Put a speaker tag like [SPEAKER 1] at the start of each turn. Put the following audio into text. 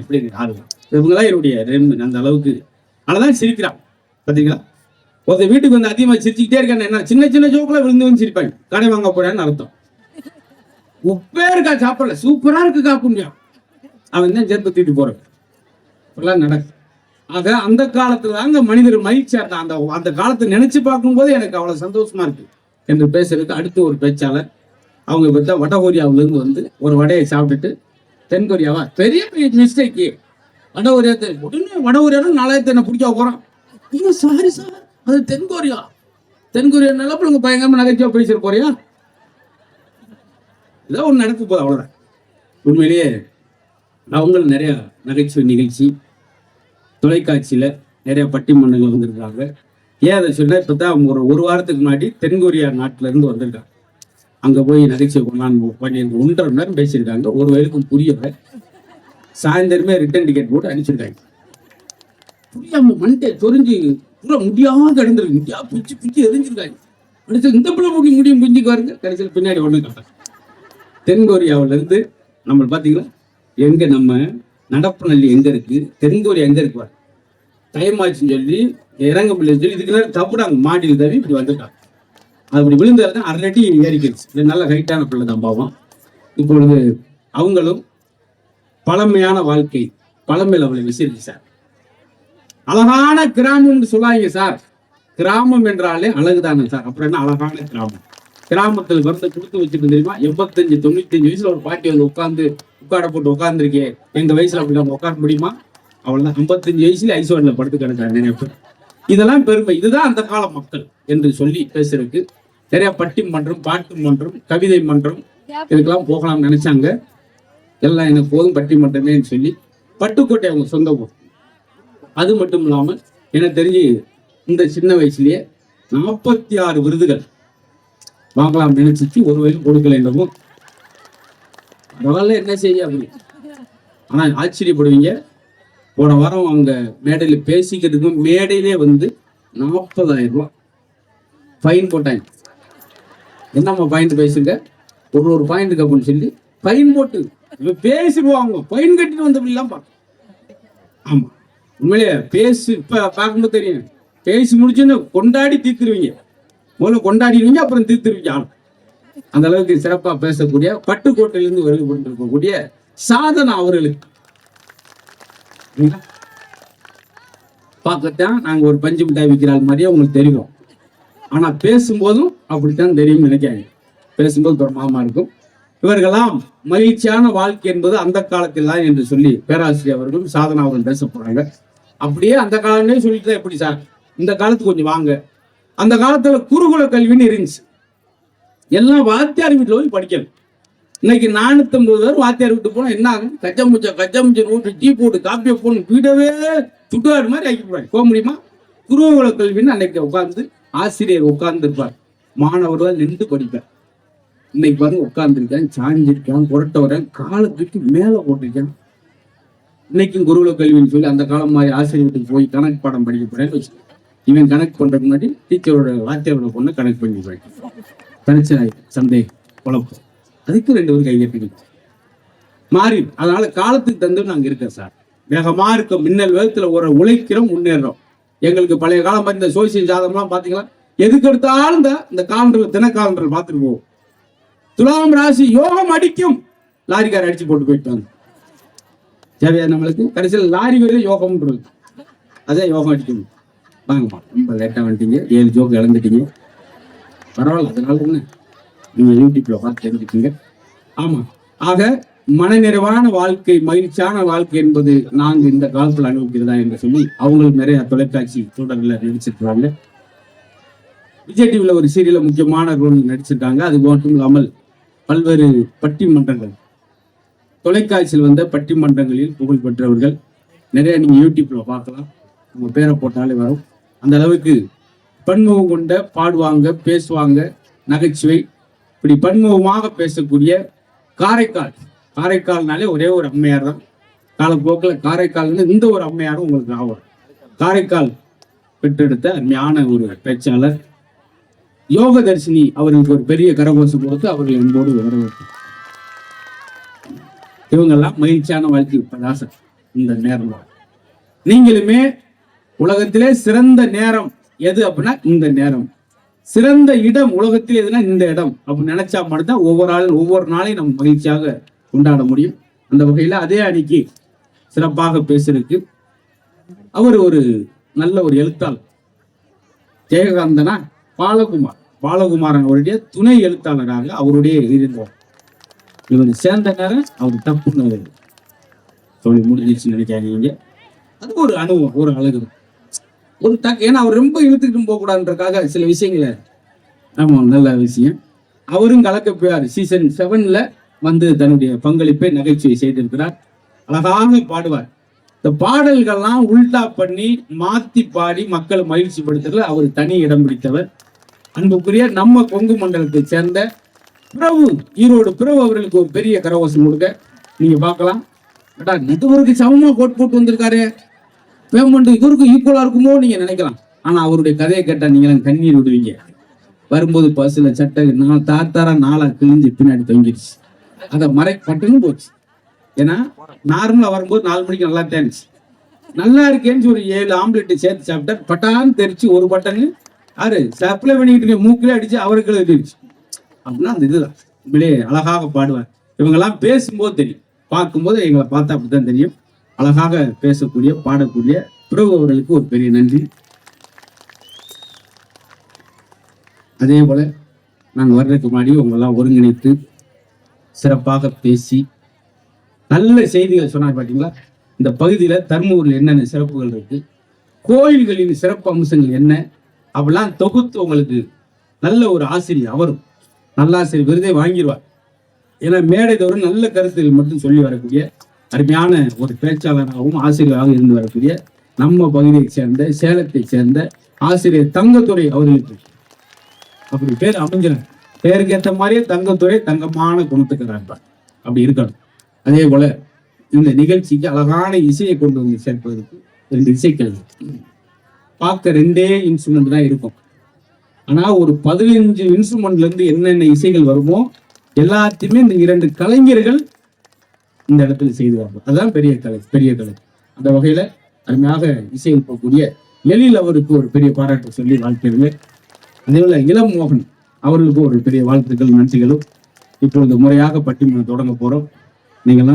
[SPEAKER 1] எப்படி ஆளுங்க இவங்கதான் என்னுடைய அந்த அளவுக்கு அதனாலதான் சிரிக்கிறான் பாத்தீங்களா. ஒருத்தர் வீட்டுக்கு வந்து அதிகமா சிரிச்சுக்கிட்டே இருக்கான்னு என்ன சின்ன சின்ன ஜோக்குல விழுந்து வந்து சிரிப்பாங்க. கடை வாங்க போறான்னு அர்த்தம். உப்பே இருக்கா சாப்பிடல சூப்பரா இருக்கு காப்பு முடியும் அவன் தான் சேர்த்து தூக்கிட்டு போறான் நடக்கும். ஆக அந்த காலத்துல அந்த மனிதர் மகிழ்ச்சியா இருந்தான். அந்த காலத்தை நினைச்சு பார்க்கும் போது எனக்கு அவ்வளவு சந்தோஷமா இருக்கு என்று பேசுறதுக்கு அடுத்து ஒரு பேச்சாளர் அவங்க பார்த்தா வடகொரியாவில இருந்து வந்து ஒரு வடையை சாப்பிட்டுட்டு தென்கொரியாவா பெரிய பெரிய மிஸ்டேக்கு வடகொரியா உடனே வடகொரியாவும் நாலாயிரத்தி என்ன பிடிக்க போறான். சாரி சார் அது தென்கொரியா நிலப்ப உங்க பயங்கரமா நகைச்சுவா பேசிட்டு போறியா ஏதோ ஒண்ணு நடக்க போகுது அவ்வளவுதான். உண்மையிலேயே அவங்களும் நிறைய நகைச்சுவை நிகழ்ச்சி தொலைக்காட்சியில நிறைய பட்டிமன்றங்கள் வந்திருக்காங்க. ஏன் அதை சொன்னா இப்பதான் ஒரு வாரத்துக்கு முன்னாடி தென்கொரியா நாட்டுல இருந்து வந்திருக்காங்க. அங்க போய் நகைச்சுவை கொண்டாந்து பண்ணியிருக்க 1.5 மணி நேரம் பேசியிருக்காங்க. ஒரு வயலுக்கும் புரியல. சாயந்தரமே ரிட்டர்ன் டிக்கெட் போட்டு அனுப்பிச்சிருக்காங்க. புரியாம மண்டே சொரிஞ்சு பூரா முடியாம கிடந்துருக்கு. முடியா பிச்சு பிச்சு எரிஞ்சிருக்காங்க. அடுத்து இந்த பிள்ளை போட்டி முடியும் பிஞ்சுக்கு வருங்க. கடைசியில் பின்னாடி ஒண்ணு கட்ட தென்கொரியாவில இருந்து நம்ம பாத்தீங்களா எங்க நம்ம நடப்பு நல்லி எங்க இருக்கு தென்கொரியா எங்க இருக்கு டைம் ஆச்சுன்னு சொல்லி இறங்க முடியலன்னு சொல்லி இதுக்கு நேரம் தப்புடாங்க மாடியில் தவி இப்படி வந்துட்டாங்க. அப்படி விழுந்தால்தான் அரட்டி ஏறிக்கிடுச்சு. இது நல்ல ஹைட்டான பிள்ளை தான் பாவம். இப்பொழுது அவங்களும் பழமையான வாழ்க்கை பழமையில் அவளை விசிறிச்சு சார். அழகான கிராமம்னு சொல்லாங்க சார். கிராமம் என்றாலே அழகுதானே சார். அப்புறம் என்ன அழகான கிராமம். கிராமத்தில் வந்து கொடுத்து வச்சுட்டு தெரியுமா 85 95 வயசுல ஒரு பாட்டி வந்து உட்கார போட்டு உட்கார்ந்துருக்கே எங்க வயசுல அப்படி நம்ம உட்கார முடியுமா? அவள்தான் 55 வயசுல ஐசோன்ல படுத்து கிடக்காரு நினைப்பு. இதெல்லாம் பெருமை. இதுதான் அந்த கால மக்கள் என்று சொல்லி பேசுறதுக்கு நிறைய பட்டி மன்றம் பாட்டு மன்றம் கவிதை மன்றம் இதுக்கெல்லாம் போகலாம்னு நினைச்சாங்க. எல்லாம் எனக்கு போதும் பட்டி மன்றமே சொல்லி பட்டுக்கோட்டை அவங்க சொந்த ஊர். அது மட்டும் இல்லாமல் எனக்கு தெரிஞ்சு இந்த சின்ன வயசுலயே 46 விருதுகள் வாங்கலாம் நினைச்சிச்சு. ஒரு வயசு கொடுக்கல என்றவும் என்ன செய்ய அப்படி. ஆனா ஆச்சரியப்படுவீங்க. போன வாரம் அவங்க மேடையில பேசிக்கிறதுக்கும் மேடையிலே வந்து 40,000 ரூபாய் ஃபைன் போட்டாங்க. என்னம்மா பாயிண்ட் பேசுங்க ஒரு பாயிண்ட்டுக்கு அப்படின்னு சொல்லி ஃபைன் போட்டு பேசிடுவாங்க. ஃபைன் கட்டிட்டு வந்தப்படிலாம் பார்க்க. ஆமா உண்மையிலே பேசி இப்ப பார்க்கும்போது தெரியும். பேசி முடிச்சுன்னு கொண்டாடி தீர்த்துருவீங்க. முதல்ல கொண்டாடிடுவீங்க அப்புறம் தீர்த்துருவீங்க. அந்த அளவுக்கு சிறப்பா பேசக்கூடிய பட்டுக்கோட்டையிலிருந்து வருகை கொண்டிருக்கக்கூடிய சாதனா அவர்களுக்கு பார்க்கத்தான் நாங்க ஒரு பஞ்சு மிட்டாய் விற்கிறாள் மாதிரியே உங்களுக்கு தெரியும். ஆனா பேசும்போதும் அப்படித்தான் தெரியும் நினைக்காங்க. பேசும்போது பிரமாதமா இருக்கும். இவர்களாம் மகிழ்ச்சியான வாழ்க்கை என்பது அந்த காலத்தில் தான் என்று சொல்லி பேராசிரியர் அவர்களும் சாதனா அவர்கள் பேச போறாங்க. அப்படியே அந்த காலமே சொல்லிட்டு எப்படி சார் இந்த காலத்துக்கு கொஞ்சம் வாங்க. அந்த காலத்துல குருகுல கல்வின்னு இருந்துச்சு. எல்லாம் வாத்தியார் வீட்டுல போய் படிக்கணும். இன்னைக்கு 450 பேர் வாத்தியார் வீட்டு போனா என்ன ஆகும்? கச்சமுச்ச நோட்டு டீ போட்டு காப்பியை போடணும் வீடவே சுட்டுவாடு மாதிரி ஆக்கி போடுவாங்க. போக முடியுமா? குருகுல கல்வின்னு அன்னைக்கு உட்கார்ந்து ஆசிரியர் உட்கார்ந்து இருப்பார். மாணவர்கள் நின்று படிப்பார். இன்னைக்கு பாருங்க உட்கார்ந்துருக்கேன் சாஞ்சிருக்கேன் புரட்ட வரேன் காலத்துக்கு மேல போட்டிருக்கேன். இன்னைக்கும் குருகுல கல்வின்னு சொல்லி அந்த காலம் மாதிரி ஆசிரியர் வீட்டுக்கு போய் கணக்கு பாடம் படிக்க போறேன்னு வச்சு இவன் கணக்கு பண்றதுக்கு முன்னாடி டீச்சரோட வாத்தியாரோட பொண்ணு கணக்கு பண்ணி போயிட்டு பிரச்சனை சந்தேகம் குழப்பம். அதுக்கு 2 பேரும் கையெழுத்து மாறி. அதனால காலத்துக்கு தந்து நாங்க இருக்கோம் சார். வேகமா இருக்க மின்னல் வேகத்துல ஒரு உழைக்கிறோம் முன்னேறோம். எங்களுக்கு பழைய காலம் மாதிரி இந்த சோசியல் ஜாதகம்லாம் பாத்தீங்களா எதுக்கு எடுத்தாலும் இந்த காலண்டர் தின காலண்டர் பார்த்துட்டு போவோம். துலாம் ராசி யோகம் அடிக்கும் லாரிக்கார அடிச்சு போட்டு போயிட்டாங்க. தேவையா நம்மளுக்கு கடைசியில் லாரி வரையில யோகம் அதே யோகம் அடிக்கணும். வாங்கம்மா ரொம்ப லேட்டா வந்துட்டீங்க 7 ஜோக்கு இழந்துட்டீங்க பரவாயில்ல. அதனால என்ன நீங்க யூடியூப்ல பார்த்து தெரிஞ்சுக்கீங்க. ஆமா ஆக மனநிறைவான வாழ்க்கை மகிழ்ச்சியான வாழ்க்கை என்பது நாங்க இந்த காலத்தில் அனுபவிக்கிறதா என்று சொல்லி அவங்களுக்கு நிறைய தொலைக்காட்சி தொடர்ல நடிச்சிருக்கிறாங்க. விஜய் டிவில ஒரு சீரியல முக்கியமான ரோல் நடிச்சிருக்காங்க. அது மட்டும் இல்லாமல் பல்வேறு பட்டிமன்றங்கள் தொலைக்காட்சியில் வந்த பட்டிமன்றங்களில் புகழ் பெற்றவர்கள் நிறைய நீங்க யூடியூப்ல பார்க்கலாம். உங்க பேரை போட்டாலே வரும். அந்த அளவுக்கு பன்முகம் கொண்ட பாடுவாங்க பேசுவாங்க நகைச்சுவை இப்படி பன்முகமாக பேசக்கூடிய காரைக்கால்னாலே ஒரே ஒரு அம்மையார் தான். காலப்போக்கில் காரைக்கால்னு இந்த ஒரு அம்மையாரும் உங்களுக்கு ஆகும். காரைக்கால் பெற்றெடுத்த அருமையான ஒரு பேச்சாளர் யோக தரிசினி அவர்களுக்கு ஒரு பெரிய கரகோஷம் கொடுத்து அவர்கள் என்போடு வரவேற்று இவங்கெல்லாம் மகிழ்ச்சியான வாழ்க்கை பிரகாசம் இந்த நேரம் தான். நீங்களுமே உலகத்திலே சிறந்த நேரம் எது அப்படின்னா இந்த நேரம், சிறந்த இடம் உலகத்தில் எதுனா இந்த இடம் அப்படின்னு நினைச்சா மட்டும்தான் ஒவ்வொரு நாளையும் நம்ம மகிழ்ச்சியாக கொண்டாட முடியும். அந்த வகையில அதே அன்னைக்கு சிறப்பாக பேசுறதுக்கு அவர் ஒரு நல்ல ஒரு எழுத்தாளர், ஜெயகாந்தனா பாலகுமாரன் அவருடைய துணை எழுத்தாளராக அவருடைய இருந்தார். இவர் சேர்ந்த நேரம் அவர் தப்புன்னு சொல்லி முடிஞ்சிச்சுன்னு நினைக்காதீங்க. அது ஒரு அனுபவம், ஒரு அழகு, ஒரு ஏன்னா அவர் ரொம்ப இழுத்துக்கிட்டு போக கூடாதுன்றக்காக சில விஷயங்களை. ஆமா, நல்ல விஷயம். அவரும் கலக்க போயார். சீசன் 7ல வந்து தன்னுடைய பங்களிப்பை நகைச்சுவை செய்திருக்கிறார். அழகாக பாடுவார். இந்த பாடல்கள்லாம் உல்டா பண்ணி மாத்தி பாடி மக்களை மகிழ்ச்சி படுத்துறதுல அவர் தனி இடம் பிடித்தவர். அன்புக்குரிய நம்ம கொங்கு மண்டலத்தை சேர்ந்த பிரபு, ஈரோடு பிரபு அவர்களுக்கு ஒரு பெரிய கரகோஷம் கொடுக்க நீங்க பார்க்கலாம். நெட்வொர்க்கு சமமா கோட் போட்டு வந்திருக்காரு, பேமெண்ட் இவருக்கு ஈக்குவலா இருக்குமோ நீங்க நினைக்கலாம். ஆனா அவருடைய கதையை கேட்டா நீங்க கண்ணீர் விடுவீங்க. வரும்போது பஸ்ல சட்டை தாத்தாரா நாளா கிழிஞ்சு பின்னாடி தொங்கிடுச்சு. அதை பட்டுன்னு போச்சு. ஏன்னா நார்மலா வரும்போது 4 மணிக்கு நல்லா தேனிச்சு, நல்லா இருக்கேன்னு ஒரு 7 ஆம்லெட் சேர்த்து சாப்பிட்டா பட்டான்னு தெரிச்சு ஒரு பட்டன்னு சப்ளை பண்ணிக்கிட்டு இருக்க மூக்கிலே அடிச்சு அவருக்கு எழுதிடுச்சு. அப்படின்னா அந்த இதுதான் இப்படியே அழகாக பாடுவார். இவங்கெல்லாம் பேசும்போது தெரியும், பார்க்கும்போது எங்களை பார்த்தா அப்படித்தான் தெரியும். அழகாக பேசக்கூடிய பாடக்கூடிய பிரபு அவர்களுக்கு ஒரு பெரிய நன்றி. அதே போல நாங்கள் வர்றதுக்கு முன்னாடி உங்களெல்லாம் ஒருங்கிணைத்து சிறப்பாக பேசி நல்ல செய்திகள் சொன்னார். பார்த்தீங்களா, இந்த பகுதியில் தர்மபுரியில் என்னென்ன சிறப்புகள் இருக்கு, கோயில்களின் சிறப்பு அம்சங்கள் என்ன, அப்படிலாம் தொகுத்து உங்களுக்கு நல்ல ஒரு ஆசிரியர், அவரும் நல்லாசிரியர் விருதை வாங்கிடுவார். ஏன்னா மேடை தோறும் நல்ல கருத்துகள் மட்டும் சொல்லி வரக்கூடிய அருமையான ஒரு பேச்சாளராகவும் ஆசிரியராகவும் இருந்து வரக்கூடிய நம்ம பகுதியை சேர்ந்த சேலத்தை சேர்ந்த ஆசிரியர் தங்கத்துறை அவர்களுக்கு அப்படி பேர் அமைஞ்சிடும். பேருக்கு ஏற்ற மாதிரியே தங்கத்துறை தங்கமான குணத்துக்கிறாங்க, அப்படி இருக்கணும். அதே போல இந்த நிகழ்ச்சிக்கு அழகான இசையை கொண்டு வந்து சேர்ப்பதற்கு 2 இசைக்கருவி பார்க்க 2 இன்ஸ்ட்ருமெண்ட் தான் இருக்கும். ஆனா ஒரு 15 இன்ஸ்ட்ருமெண்ட்ல இருந்து என்னென்ன இசைகள் வருமோ எல்லாத்தையுமே இந்த 2 கலைஞர்கள் இந்த இடத்துல செய்துவாங்க. அதுதான் பெரிய கலை. அந்த வகையில அருமையாக இசை எழுப்பக்கூடிய எழில் அவருக்கு ஒரு பெரிய பாராட்டு சொல்லி வாழ்த்துகிறேன். அதே போல இளம் மோகன் அவர்களுக்கு ஒரு பெரிய வாழ்த்துக்கள், நன்றிகளும். இப்பொழுது முறையாக பட்டிமன்றம் தொடங்க போறோம். நீங்கள்லாம்